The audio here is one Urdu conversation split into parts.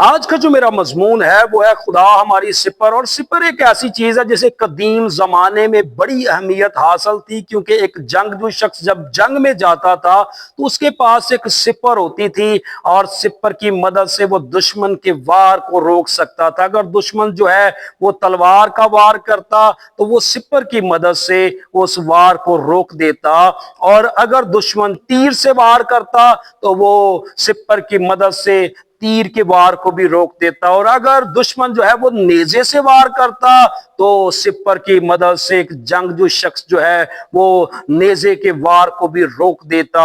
آج کا جو میرا مضمون ہے وہ ہے خدا ہماری سپر۔ اور سپر ایک ایسی چیز ہے جسے قدیم زمانے میں بڑی اہمیت حاصل تھی، کیونکہ ایک جنگجو شخص جب جنگ میں جاتا تھا تو اس کے پاس ایک سپر ہوتی تھی، اور سپر کی مدد سے وہ دشمن کے وار کو روک سکتا تھا۔ اگر دشمن جو ہے وہ تلوار کا وار کرتا تو وہ سپر کی مدد سے اس وار کو روک دیتا، اور اگر دشمن تیر سے وار کرتا تو وہ سپر کی مدد سے تیر کے وار کو بھی روک دیتا، اور اگر دشمن جو ہے وہ نیزے سے وار کرتا تو سپر کی مدد سے ایک جنگجو شخص جو ہے وہ نیزے کے وار کو بھی روک دیتا۔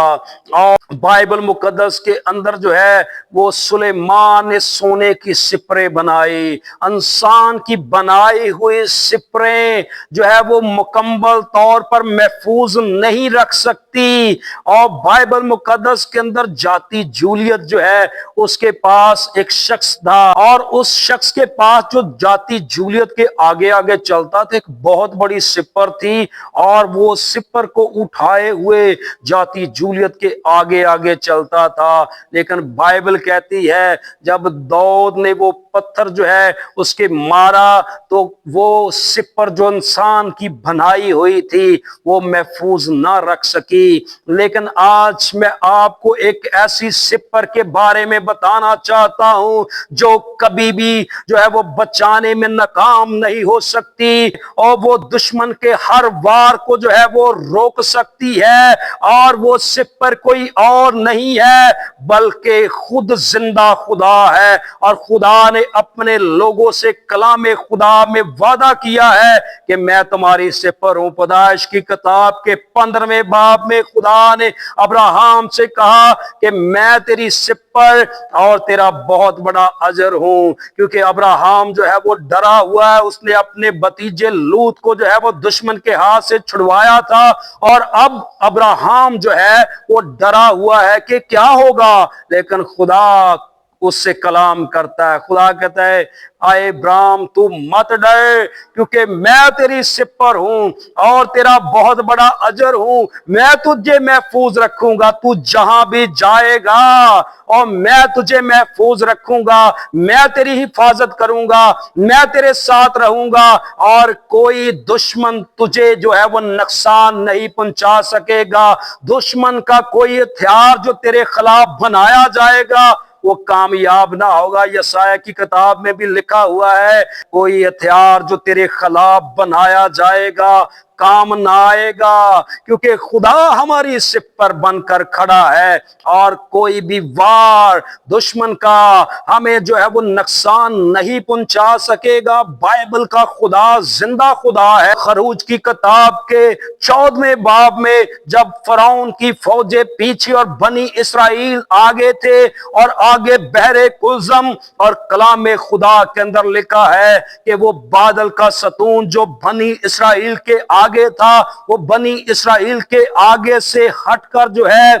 اور بائبل مقدس کے اندر جو ہے وہ سلیمان نے سونے کی سپریں بنائی، انسان کی بنائی ہوئی سپریں جو ہے وہ مکمل طور پر محفوظ نہیں رکھ سکتی۔ اور بائبل مقدس کے اندر جاتی جولیت جو ہے اس کے پاس ایک شخص تھا، اور اس شخص کے پاس جو جاتی جولیت کے آگے آگے چلتا تھا ایک بہت بڑی سپر تھی، اور وہ سپر کو اٹھائے ہوئے جاتی جولیت کے آگے آگے چلتا تھا۔ لیکن بائبل کہتی ہے جب داؤد نے وہ پتھر جو ہے اس کے مارا تو وہ سپر جو انسان کی بنائی ہوئی تھی وہ محفوظ نہ رکھ سکی۔ لیکن آج میں آپ کو ایک ایسی سپر کے بارے میں بتانا چاہتا ہوں جو کبھی بھی جو ہے وہ بچانے میں ناکام نہیں ہو سکتی، اور وہ دشمن کے ہر وار کو جو ہے وہ روک سکتی ہے، اور وہ سپر کوئی اور نہیں ہے بلکہ خود زندہ خدا ہے۔ اور خدا نے اپنے لوگوں سے کلام خدا میں وعدہ کیا ہے کہ میں تمہاری سپر ہوں۔ پیدائش کی کتاب کے 15ویں باب میں خدا نے ابراہیم سے کہا کہ میں تیری سپر اور تیرا بہت بڑا اجر ہوں، کیونکہ ابراہیم جو ہے وہ ڈرا ہوا ہے، اس نے اپنے بھتیجے لوط کو جو ہے وہ دشمن کے ہاتھ سے چھڑوایا تھا، اور اب ابراہیم جو ہے وہ ڈرا ہوا ہے کہ کیا ہوگا۔ لیکن خدا اس سے کلام کرتا ہے، خدا کہتا ہے اے ابراہیم تو مت ڈر، کیونکہ میں تیری سپر ہوں اور تیرا بہت بڑا اجر ہوں۔ میں تجھے محفوظ رکھوں گا، تو جہاں بھی جائے گا اور میں تجھے محفوظ رکھوں گا، میں تیری حفاظت کروں گا، میں تیرے ساتھ رہوں گا، اور کوئی دشمن تجھے جو ہے وہ نقصان نہیں پہنچا سکے گا۔ دشمن کا کوئی ہتھیار جو تیرے خلاف بنایا جائے گا وہ کامیاب نہ ہوگا۔ یسایہ کی کتاب میں بھی لکھا ہوا ہے کوئی ہتھیار جو تیرے خلاف بنایا جائے گا کام نہ آئے گا، کیونکہ خدا ہماری سپر بن کر کھڑا ہے، اور کوئی بھی وار دشمن کا ہمیں جو ہے وہ نقصان نہیں پہنچا سکے گا۔ بائبل کا خدا زندہ خدا ہے۔ خروج کی کتاب کے 14ویں باب میں جب فرعون کی فوجیں پیچھے اور بنی اسرائیل آگے تھے اور آگے بحر کلزم، اور کلام خدا کے اندر لکھا ہے کہ وہ بادل کا ستون جو بنی اسرائیل کے آگے تھا وہ بنی اسرائیل کے آگے سے ہٹ کر جو ہے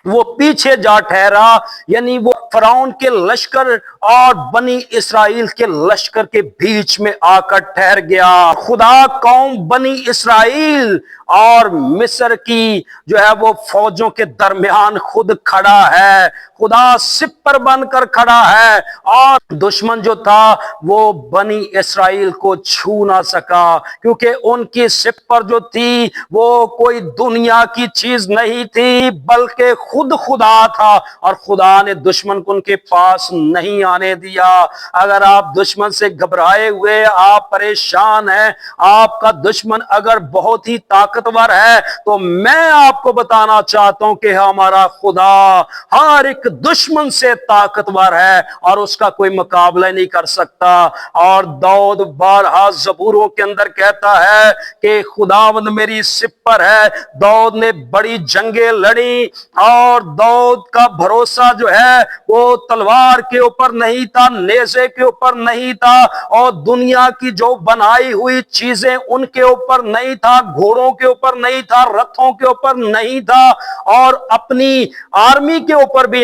وہ پیچھے جا ٹھہرا، یعنی وہ فرعون کے لشکر اور بنی اسرائیل کے لشکر کے بیچ میں آ کر ٹھہر گیا۔ خدا قوم بنی اسرائیل اور مصر کی جو ہے وہ فوجوں کے درمیان خود کھڑا ہے، خدا سپر بن کر کھڑا ہے، اور دشمن جو تھا وہ بنی اسرائیل کو چھو نہ سکا، کیونکہ ان کی سپر جو تھی وہ کوئی دنیا کی چیز نہیں تھی بلکہ خود خدا تھا، اور خدا نے دشمن کو ان کے پاس نہیں آنے دیا۔ اگر آپ دشمن سے گھبرائے ہوئے، آپ پریشان ہیں، آپ کا دشمن اگر بہت ہی طاقتور ہے تو میں آپ کو بتانا چاہتا ہوں کہ ہمارا خدا ہر ایک دشمن سے طاقتور ہے اور اس کا کوئی مقابلہ نہیں کر سکتا۔ اور داؤد بارہا زبوروں کے اندر کہتا ہے کہ خداوند میری سپر ہے۔ داؤد نے بڑی جنگیں لڑی، اور داؤد کا بھروسہ جو ہے وہ تلوار کے اوپر نہیں تھا، نیزے کے اوپر نہیں تھا، اور دنیا کی جو بنائی ہوئی چیزیں ان کے اوپر نہیں تھا، گھوڑوں کے اوپر نہیں تھا، رتھوں کے اوپر نہیں تھا، اور اپنی آرمی کے اوپر بھی